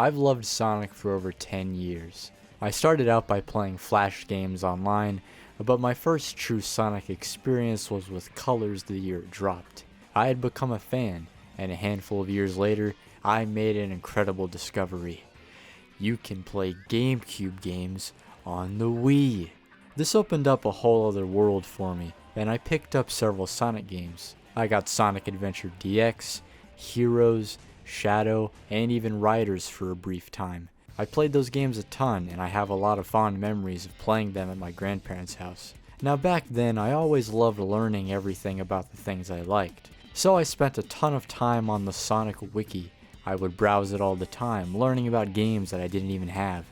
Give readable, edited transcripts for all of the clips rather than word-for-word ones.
I've loved Sonic for over 10 years. I started out by playing Flash games online, but my first true Sonic experience was with Colors the year it dropped. I had become a fan, and a handful of years later, I made an incredible discovery. You can play GameCube games on the Wii. This opened up a whole other world for me, and I picked up several Sonic games. I got Sonic Adventure DX, Heroes, Shadow, and even Riders for a brief time. I played those games a ton, and I have a lot of fond memories of playing them at my grandparents' house. Now back then, I always loved learning everything about the things I liked. So I spent a ton of time on the Sonic Wiki. I would browse it all the time, learning about games that I didn't even have.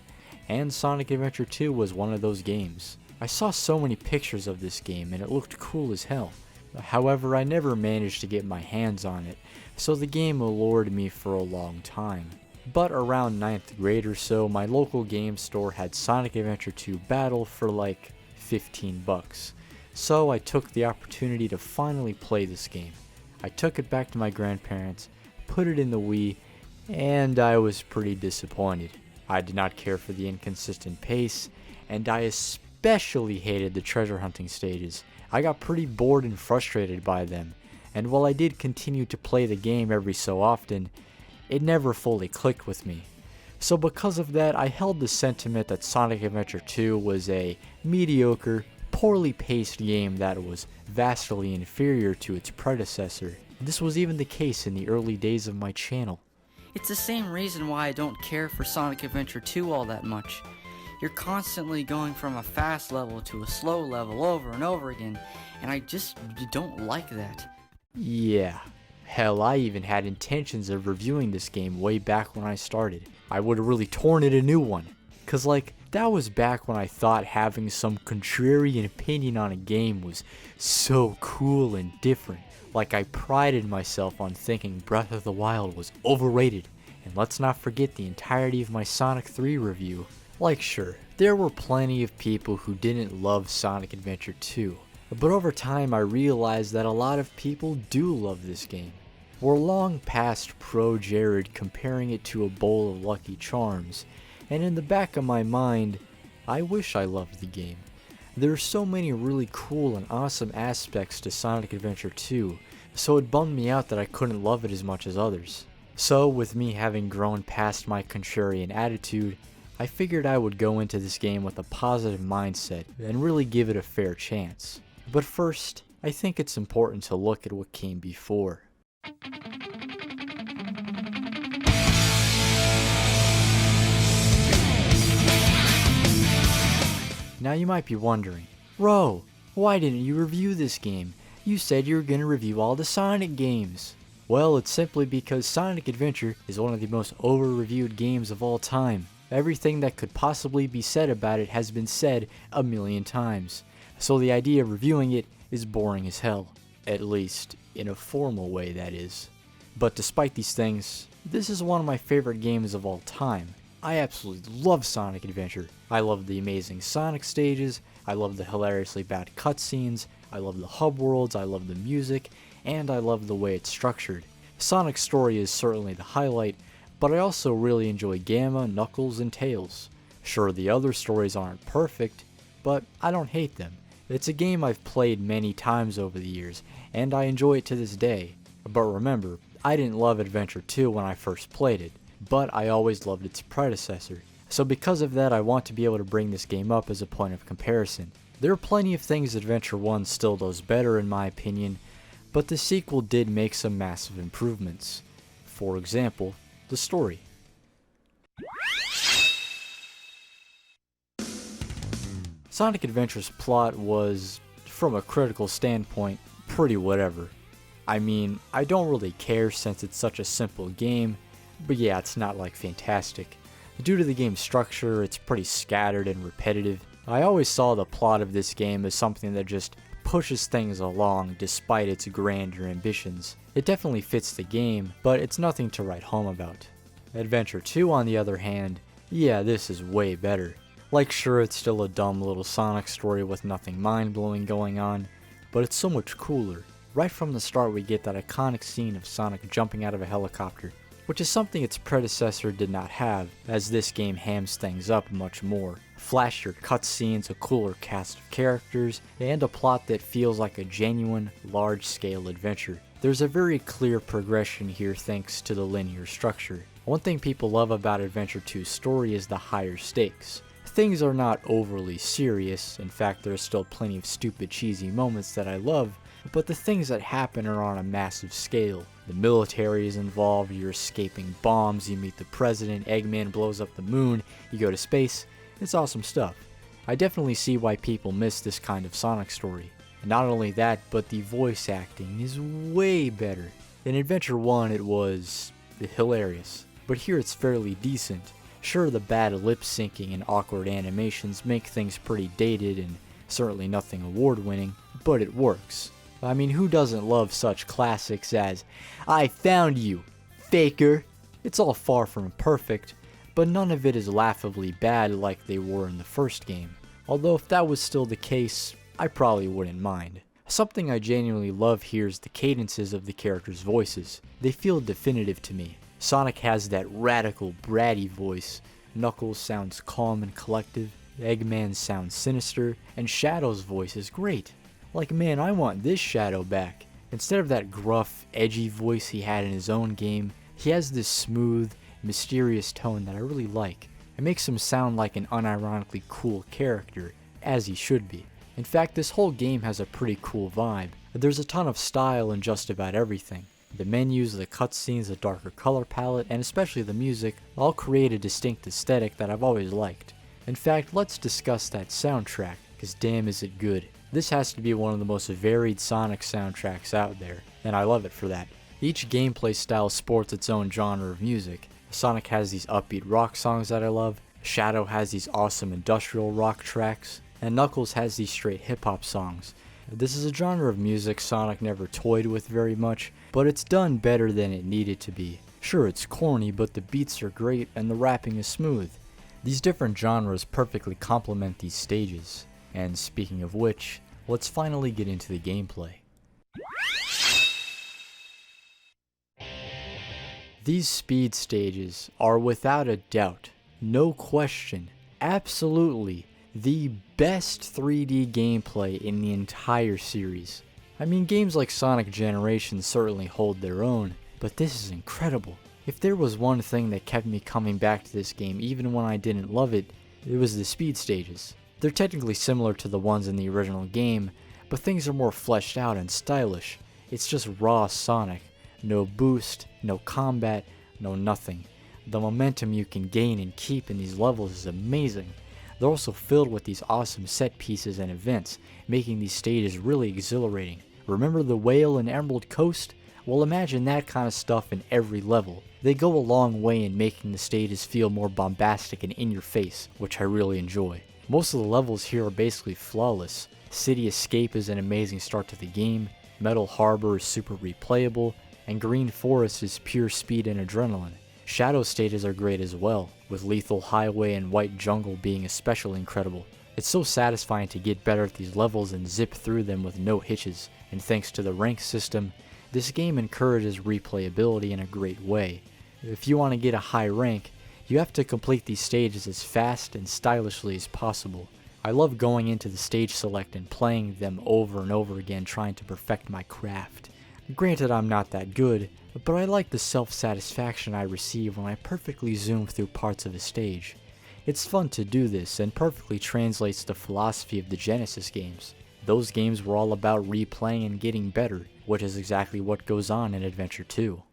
And Sonic Adventure 2 was one of those games. I saw so many pictures of this game, and it looked cool as hell. However, I never managed to get my hands on it, so the game allured me for a long time. But around 9th grade or so, my local game store had Sonic Adventure 2 Battle for like 15 bucks. So I took the opportunity to finally play this game. I took it back to my grandparents, put it in the Wii, and I was pretty disappointed. I did not care for the inconsistent pace, and I especially hated the treasure hunting stages. I got pretty bored and frustrated by them, and while I did continue to play the game every so often, it never fully clicked with me. So because of that, I held the sentiment that Sonic Adventure 2 was a mediocre, poorly paced game that was vastly inferior to its predecessor. This was even the case in the early days of my channel. It's the same reason why I don't care for Sonic Adventure 2 all that much. You're constantly going from a fast level to a slow level over and over again, and I just don't like that. Yeah. Hell, I even had intentions of reviewing this game way back when I started. I would have really torn it a new one. Cause that was back when I thought having some contrarian opinion on a game was so cool and different. I prided myself on thinking Breath of the Wild was overrated. And let's not forget the entirety of my Sonic 3 review. Sure, there were plenty of people who didn't love Sonic Adventure 2. But over time I realized that a lot of people do love this game. We're long past Pro Jared comparing it to a bowl of Lucky Charms, and in the back of my mind, I wish I loved the game. There are so many really cool and awesome aspects to Sonic Adventure 2, so it bummed me out that I couldn't love it as much as others. So with me having grown past my contrarian attitude, I figured I would go into this game with a positive mindset and really give it a fair chance. But first, I think it's important to look at what came before. Now you might be wondering, Ro, why didn't you review this game? You said you were going to review all the Sonic games. Well, it's simply because Sonic Adventure is one of the most over-reviewed games of all time. Everything that could possibly be said about it has been said a million times. So the idea of reviewing it is boring as hell. At least, in a formal way, that is. But despite these things, this is one of my favorite games of all time. I absolutely love Sonic Adventure. I love the amazing Sonic stages, I love the hilariously bad cutscenes, I love the hub worlds, I love the music, and I love the way it's structured. Sonic's story is certainly the highlight, but I also really enjoy Gamma, Knuckles, and Tails. Sure, the other stories aren't perfect, but I don't hate them. It's a game I've played many times over the years, and I enjoy it to this day. But remember, I didn't love Adventure 2 when I first played it, but I always loved its predecessor. So because of that, I want to be able to bring this game up as a point of comparison. There are plenty of things Adventure 1 still does better in my opinion, but the sequel did make some massive improvements. For example, the story. Sonic Adventure's plot was, from a critical standpoint, pretty whatever. I mean, I don't really care since it's such a simple game, but yeah, it's not fantastic. Due to the game's structure, it's pretty scattered and repetitive. I always saw the plot of this game as something that just pushes things along despite its grander ambitions. It definitely fits the game, but it's nothing to write home about. Adventure 2, on the other hand, yeah, this is way better. Sure, it's still a dumb little Sonic story with nothing mind-blowing going on, but it's so much cooler. Right from the start we get that iconic scene of Sonic jumping out of a helicopter. which is something its predecessor did not have, as this game hams things up much more. Flashier cutscenes, a cooler cast of characters, and a plot that feels like a genuine, large-scale adventure. There's a very clear progression here thanks to the linear structure. One thing people love about Adventure 2's story is the higher stakes. Things are not overly serious, in fact there are still plenty of stupid cheesy moments that I love, but the things that happen are on a massive scale. The military is involved, you're escaping bombs, you meet the president, Eggman blows up the moon, you go to space. It's awesome stuff. I definitely see why people miss this kind of Sonic story. And not only that, but the voice acting is way better. In Adventure 1 it was hilarious, but here it's fairly decent. Sure, the bad lip syncing and awkward animations make things pretty dated and certainly nothing award winning, but it works. I mean, who doesn't love such classics as, "I found you, faker"? It's all far from perfect, but none of it is laughably bad like they were in the first game. Although if that was still the case, I probably wouldn't mind. Something I genuinely love here is the cadences of the characters' voices. They feel definitive to me. Sonic has that radical, bratty voice, Knuckles sounds calm and collective, Eggman sounds sinister, and Shadow's voice is great. Like, man, I want this Shadow back. Instead of that gruff, edgy voice he had in his own game, he has this smooth, mysterious tone that I really like. It makes him sound like an unironically cool character, as he should be. In fact, this whole game has a pretty cool vibe. There's a ton of style in just about everything. The menus, the cutscenes, the darker color palette, and especially the music, all create a distinct aesthetic that I've always liked. In fact, let's discuss that soundtrack, cause damn is it good. This has to be one of the most varied Sonic soundtracks out there, and I love it for that. Each gameplay style sports its own genre of music. Sonic has these upbeat rock songs that I love, Shadow has these awesome industrial rock tracks, and Knuckles has these straight hip-hop songs. This is a genre of music Sonic never toyed with very much, but it's done better than it needed to be. Sure, it's corny, but the beats are great and the rapping is smooth. These different genres perfectly complement these stages. And speaking of which, let's finally get into the gameplay. These speed stages are without a doubt, no question, absolutely the best 3D gameplay in the entire series. I mean, games like Sonic Generations certainly hold their own, but this is incredible. If there was one thing that kept me coming back to this game even when I didn't love it, it was the speed stages. They're technically similar to the ones in the original game, but things are more fleshed out and stylish. It's just raw Sonic. No boost, no combat, no nothing. The momentum you can gain and keep in these levels is amazing. They're also filled with these awesome set pieces and events, making these stages really exhilarating. Remember the whale in Emerald Coast? Well, imagine that kind of stuff in every level. They go a long way in making the stages feel more bombastic and in your face, which I really enjoy. Most of the levels here are basically flawless. City Escape is an amazing start to the game, Metal Harbor is super replayable, and Green Forest is pure speed and adrenaline. Shadow stages are great as well, with Lethal Highway and White Jungle being especially incredible. It's so satisfying to get better at these levels and zip through them with no hitches, and thanks to the rank system, this game encourages replayability in a great way. If you want to get a high rank, you have to complete these stages as fast and stylishly as possible. I love going into the stage select and playing them over and over again trying to perfect my craft. Granted, I'm not that good, but I like the self-satisfaction I receive when I perfectly zoom through parts of a stage. It's fun to do this and perfectly translates the philosophy of the Genesis games. Those games were all about replaying and getting better, which is exactly what goes on in Adventure 2.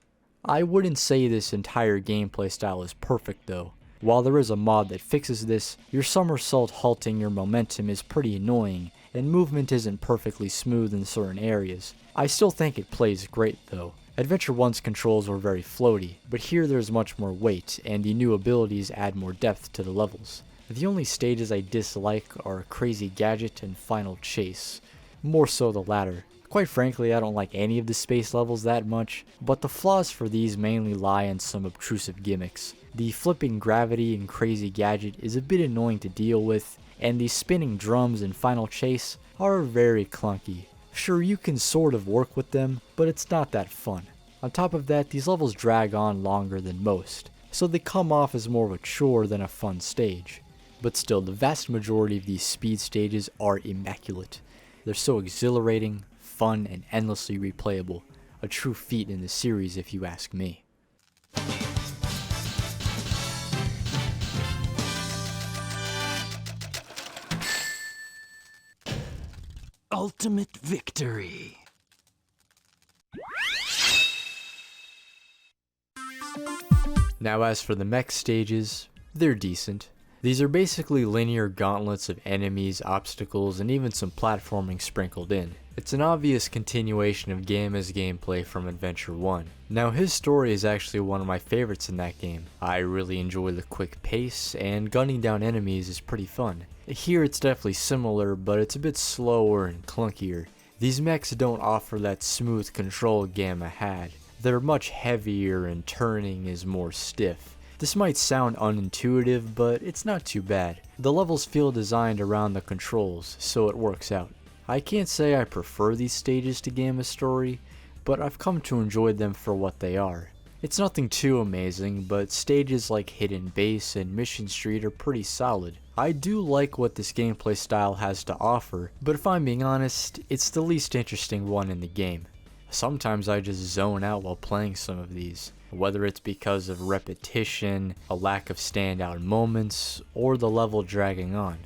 I wouldn't say this entire gameplay style is perfect though. While there is a mod that fixes this, your somersault halting your momentum is pretty annoying, and movement isn't perfectly smooth in certain areas. I still think it plays great though. Adventure 1's controls were very floaty, but here there's much more weight, and the new abilities add more depth to the levels. The only stages I dislike are Crazy Gadget and Final Chase, more so the latter. Quite frankly, I don't like any of the space levels that much, but the flaws for these mainly lie in some obtrusive gimmicks. The flipping gravity in Crazy Gadget is a bit annoying to deal with, and the spinning drums in Final Chase are very clunky. Sure, you can sort of work with them, but it's not that fun. On top of that, these levels drag on longer than most, so they come off as more of a chore than a fun stage. But still, the vast majority of these speed stages are immaculate. They're so exhilarating, fun, and endlessly replayable. A true feat in the series if you ask me. Ultimate victory. Now as for the mech stages, they're decent. These are basically linear gauntlets of enemies, obstacles, and even some platforming sprinkled in. It's an obvious continuation of Gamma's gameplay from Adventure 1. Now his story is actually one of my favorites in that game. I really enjoy the quick pace, and gunning down enemies is pretty fun. Here it's definitely similar, but it's a bit slower and clunkier. These mechs don't offer that smooth control Gamma had. They're much heavier and turning is more stiff. This might sound unintuitive, but it's not too bad. The levels feel designed around the controls, so it works out. I can't say I prefer these stages to Gamma's story, but I've come to enjoy them for what they are. It's nothing too amazing, but stages like Hidden Base and Mission Street are pretty solid. I do like what this gameplay style has to offer, but if I'm being honest, it's the least interesting one in the game. Sometimes I just zone out while playing some of these, whether it's because of repetition, a lack of standout moments, or the level dragging on.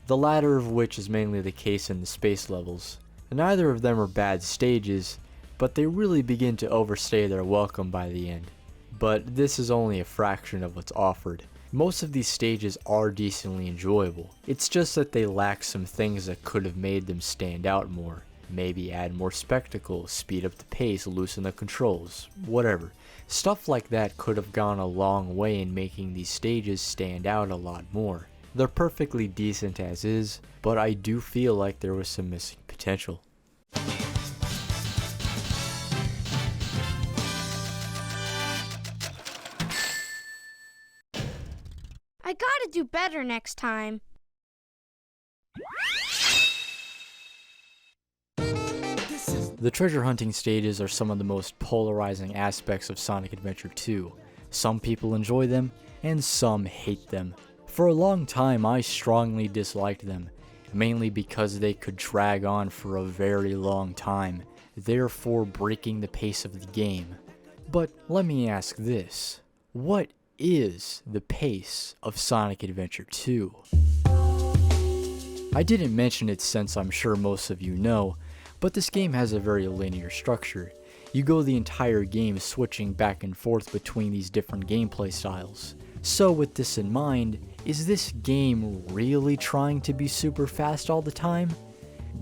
The latter of which is mainly the case in the space levels. Neither of them are bad stages, but they really begin to overstay their welcome by the end. But this is only a fraction of what's offered. Most of these stages are decently enjoyable. It's just that they lack some things that could have made them stand out more. Maybe add more spectacle, speed up the pace, loosen the controls, whatever. Stuff like that could have gone a long way in making these stages stand out a lot more. They're perfectly decent as is, but I do feel like there was some missing potential. I gotta do better next time. The treasure hunting stages are some of the most polarizing aspects of Sonic Adventure 2. Some people enjoy them, and some hate them. For a long time I strongly disliked them, mainly because they could drag on for a very long time, therefore breaking the pace of the game. But let me ask this, what is the pace of Sonic Adventure 2? I didn't mention it since I'm sure most of you know, but this game has a very linear structure. You go the entire game switching back and forth between these different gameplay styles. So with this in mind, is this game really trying to be super fast all the time?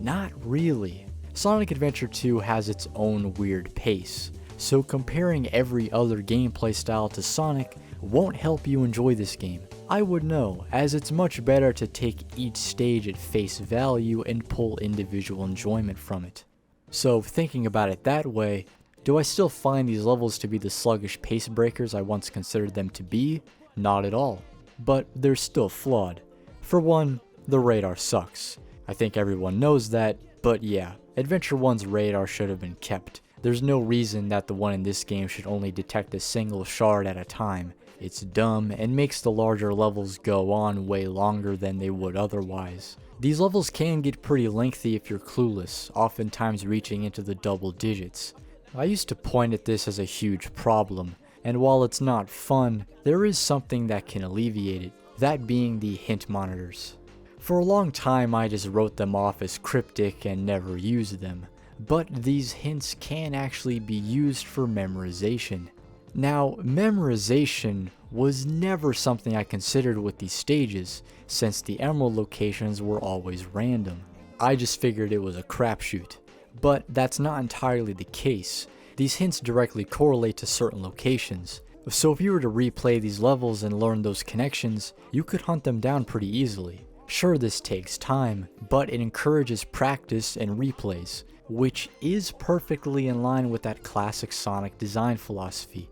Not really. Sonic Adventure 2 has its own weird pace, so comparing every other gameplay style to Sonic won't help you enjoy this game. I would know, as it's much better to take each stage at face value and pull individual enjoyment from it. So thinking about it that way, do I still find these levels to be the sluggish pace breakers I once considered them to be? Not at all. But they're still flawed. For one, the radar sucks. I think everyone knows that, but yeah, Adventure 1's radar should have been kept. There's no reason that the one in this game should only detect a single shard at a time. It's dumb and makes the larger levels go on way longer than they would otherwise. These levels can get pretty lengthy if you're clueless, oftentimes reaching into the double digits. I used to point at this as a huge problem, and while it's not fun, there is something that can alleviate it, that being the hint monitors. For a long time I just wrote them off as cryptic and never used them, but these hints can actually be used for memorization. Now, memorization was never something I considered with these stages, since the emerald locations were always random. I just figured it was a crapshoot. But that's not entirely the case. These hints directly correlate to certain locations, so if you were to replay these levels and learn those connections, you could hunt them down pretty easily. Sure, this takes time, but it encourages practice and replays, which is perfectly in line with that classic Sonic design philosophy.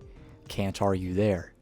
Can't argue there.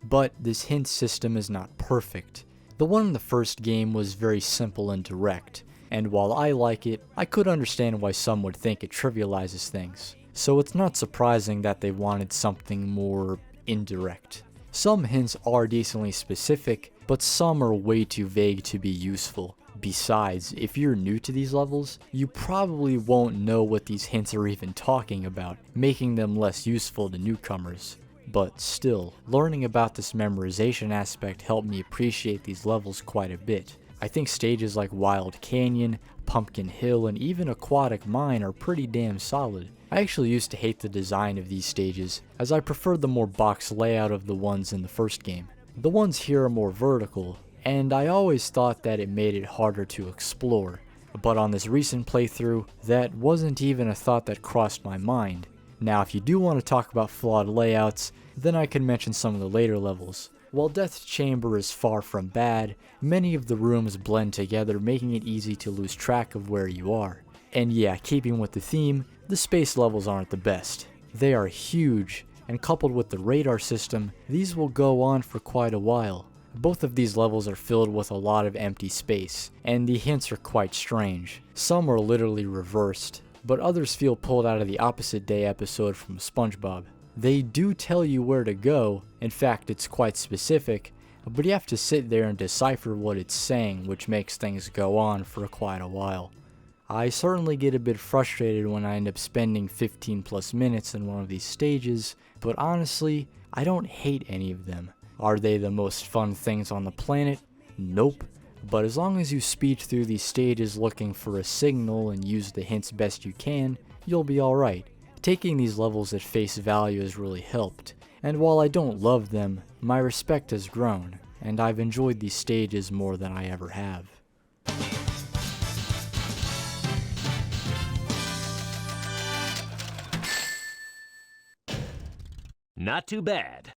But this hint system is not perfect. The one in the first game was very simple and direct, and while I like it, I could understand why some would think it trivializes things. so it's not surprising that they wanted something more indirect. Some hints are decently specific, but some are way too vague to be useful. Besides, if you're new to these levels, you probably won't know what these hints are even talking about, making them less useful to newcomers. But still, learning about this memorization aspect helped me appreciate these levels quite a bit. I think stages like Wild Canyon, Pumpkin Hill, and even Aquatic Mine are pretty damn solid. I actually used to hate the design of these stages, as I preferred the more box layout of the ones in the first game. The ones here are more vertical, and I always thought that it made it harder to explore. But on this recent playthrough, that wasn't even a thought that crossed my mind. Now if you do want to talk about flawed layouts, then I can mention some of the later levels. While Death's Chamber is far from bad, many of the rooms blend together, making it easy to lose track of where you are. And yeah, keeping with the theme, the space levels aren't the best. They are huge, and coupled with the radar system, these will go on for quite a while. Both of these levels are filled with a lot of empty space, and the hints are quite strange. Some are literally reversed, but others feel pulled out of the Opposite Day episode from SpongeBob. They do tell you where to go, in fact it's quite specific, but you have to sit there and decipher what it's saying, which makes things go on for quite a while. I certainly get a bit frustrated when I end up spending 15 plus minutes in one of these stages, but honestly, I don't hate any of them. Are they the most fun things on the planet? Nope. But as long as you speed through these stages looking for a signal and use the hints best you can, you'll be alright. Taking these levels at face value has really helped, and while I don't love them, my respect has grown, and I've enjoyed these stages more than I ever have. Not too bad.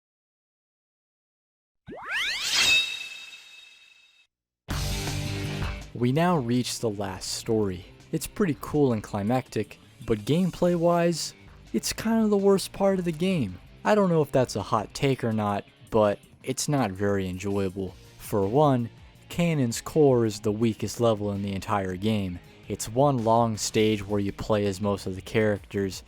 We now reach the last story. It's pretty cool and climactic, but gameplay wise, it's kind of the worst part of the game. I don't know if that's a hot take or not, but it's not very enjoyable. For one, Canyon's Core is the weakest level in the entire game. It's one long stage where you play as most of the characters,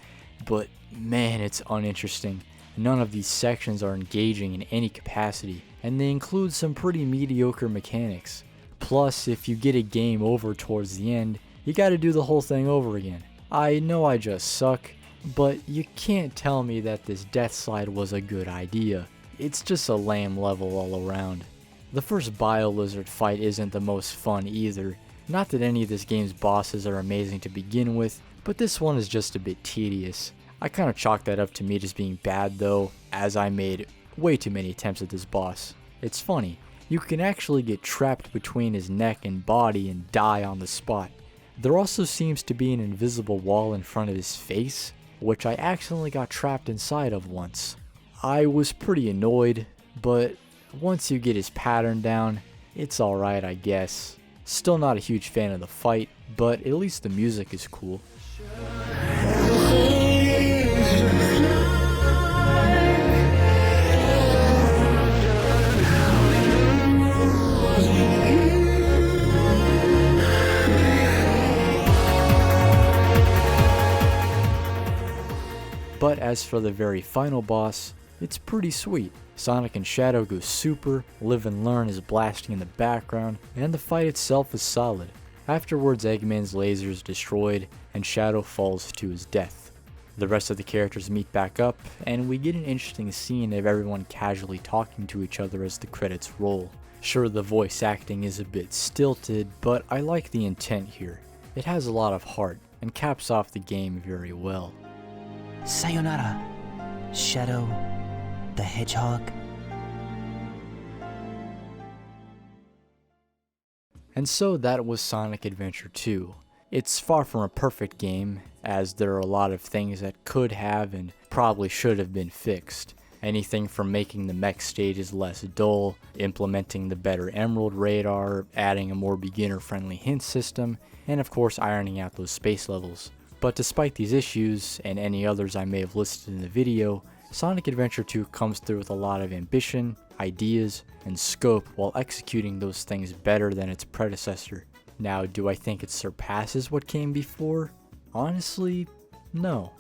but man, it's uninteresting. None of these sections are engaging in any capacity, and they include some pretty mediocre mechanics. Plus, if you get a game over towards the end, you gotta do the whole thing over again. I know I just suck, but you can't tell me that this death slide was a good idea. It's just a lame level all around. The first Bio-Lizard fight isn't the most fun either. Not that any of this game's bosses are amazing to begin with, but this one is just a bit tedious. I kinda chalk that up to me just being bad though, as I made way too many attempts at this boss. It's funny, you can actually get trapped between his neck and body and die on the spot. There also seems to be an invisible wall in front of his face, which I accidentally got trapped inside of once. I was pretty annoyed, but once you get his pattern down, it's alright I guess. Still not a huge fan of the fight, but at least the music is cool. But as for the very final boss, it's pretty sweet. Sonic and Shadow go super, Live and Learn is blasting in the background, and the fight itself is solid. Afterwards, Eggman's laser is destroyed, and Shadow falls to his death. The rest of the characters meet back up, and we get an interesting scene of everyone casually talking to each other as the credits roll. Sure, the voice acting is a bit stilted, but I like the intent here. It has a lot of heart, and caps off the game very well. Sayonara, Shadow the Hedgehog. And so that was Sonic Adventure 2. It's far from a perfect game, as there are a lot of things that could have and probably should have been fixed. Anything from making the mech stages less dull, implementing the better Emerald radar, adding a more beginner-friendly hint system, and of course ironing out those space levels. But despite these issues, and any others I may have listed in the video, Sonic Adventure 2 comes through with a lot of ambition, ideas, and scope while executing those things better than its predecessor. Now, do I think it surpasses what came before? Honestly, no.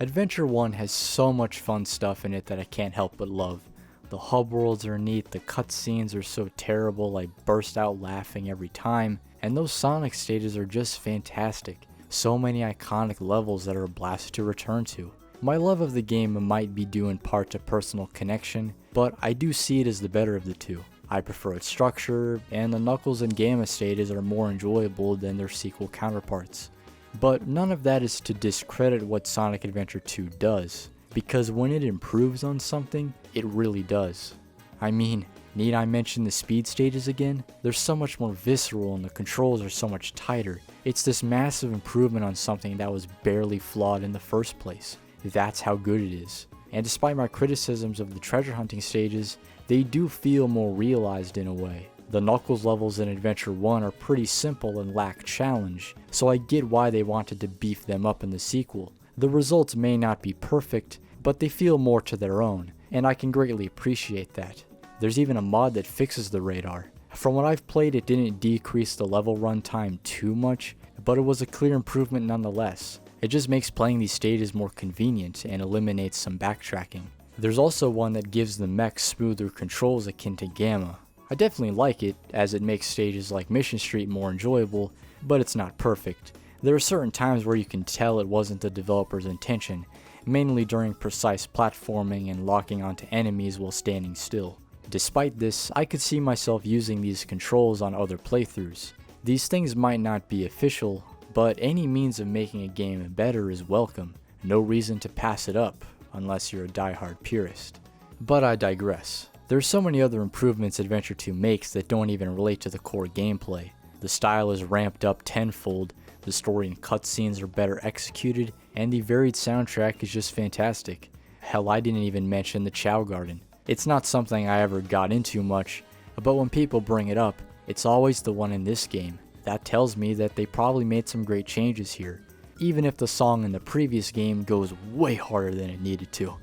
Adventure 1 has so much fun stuff in it that I can't help but love. The hub worlds are neat, the cutscenes are so terrible I burst out laughing every time, and those Sonic stages are just fantastic. So many iconic levels that are a blast to return to. My love of the game might be due in part to personal connection, but I do see it as the better of the two. I prefer its structure, and the Knuckles and Gamma stages are more enjoyable than their sequel counterparts. But none of that is to discredit what Sonic Adventure 2 does, because when it improves on something, it really does. I mean, need I mention the speed stages again? They're so much more visceral and the controls are so much tighter. It's this massive improvement on something that was barely flawed in the first place. That's how good it is. And despite my criticisms of the treasure hunting stages, they do feel more realized in a way. The Knuckles levels in Adventure 1 are pretty simple and lack challenge, so I get why they wanted to beef them up in the sequel. The results may not be perfect, but they feel more to their own, and I can greatly appreciate that. There's even a mod that fixes the radar. From what I've played, it didn't decrease the level run time too much, but it was a clear improvement nonetheless. It just makes playing these stages more convenient and eliminates some backtracking. There's also one that gives the mechs smoother controls akin to Gamma. I definitely like it, as it makes stages like Mission Street more enjoyable, but it's not perfect. There are certain times where you can tell it wasn't the developer's intention, mainly during precise platforming and locking onto enemies while standing still. Despite this, I could see myself using these controls on other playthroughs. These things might not be official, but any means of making a game better is welcome. No reason to pass it up, unless you're a diehard purist. But I digress. There's so many other improvements Adventure 2 makes that don't even relate to the core gameplay. The style is ramped up tenfold, the story and cutscenes are better executed, and the varied soundtrack is just fantastic. Hell, I didn't even mention the Chow Garden. It's not something I ever got into much, but when people bring it up, it's always the one in this game. That tells me that they probably made some great changes here, even if the song in the previous game goes way harder than it needed to.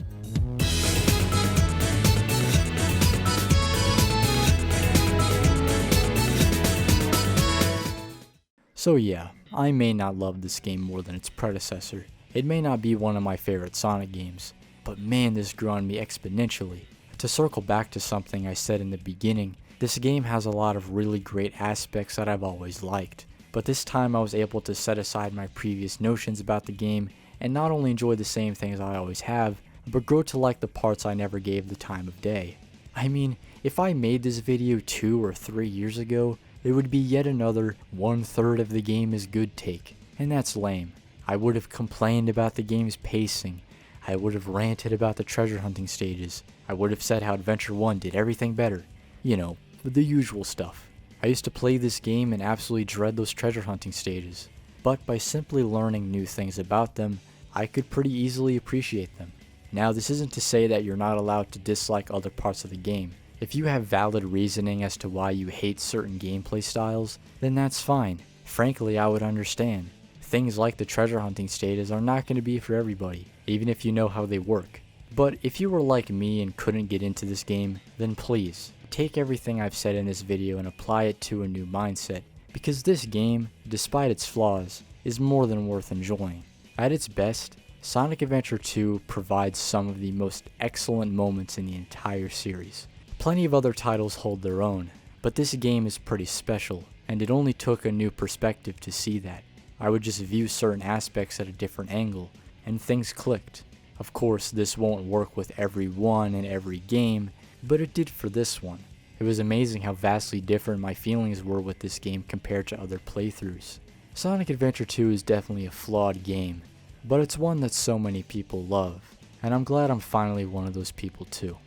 So yeah, I may not love this game more than its predecessor. It may not be one of my favorite Sonic games, but man, this grew on me exponentially. To circle back to something I said in the beginning, this game has a lot of really great aspects that I've always liked, but this time I was able to set aside my previous notions about the game and not only enjoy the same things I always have, but grow to like the parts I never gave the time of day. I mean, if I made this video 2 or 3 years ago, it would be yet another 1/3 of the game is good take, and that's lame. I would have complained about the game's pacing, I would have ranted about the treasure hunting stages, I would have said how Adventure 1 did everything better. You know, the usual stuff. I used to play this game and absolutely dread those treasure hunting stages, but by simply learning new things about them, I could pretty easily appreciate them. Now, this isn't to say that you're not allowed to dislike other parts of the game. If you have valid reasoning as to why you hate certain gameplay styles, then that's fine. Frankly, I would understand. Things like the treasure hunting stages are not going to be for everybody, even if you know how they work. But if you were like me and couldn't get into this game, then please, take everything I've said in this video and apply it to a new mindset, because this game, despite its flaws, is more than worth enjoying. At its best, Sonic Adventure 2 provides some of the most excellent moments in the entire series. Plenty of other titles hold their own, but this game is pretty special, and it only took a new perspective to see that. I would just view certain aspects at a different angle, and things clicked. Of course, this won't work with every one and every game, but it did for this one. It was amazing how vastly different my feelings were with this game compared to other playthroughs. Sonic Adventure 2 is definitely a flawed game, but it's one that so many people love, and I'm glad I'm finally one of those people too.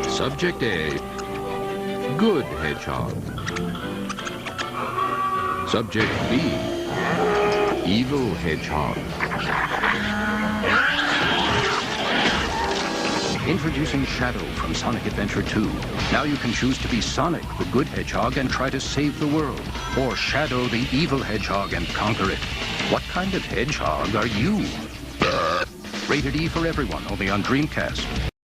Subject A. Good hedgehog. Subject B, Evil Hedgehog. Introducing Shadow from Sonic Adventure 2. Now you can choose to be Sonic, the good hedgehog, and try to save the world. Or Shadow, the evil hedgehog, and conquer it. What kind of hedgehog are you? Rated E for everyone, only on Dreamcast.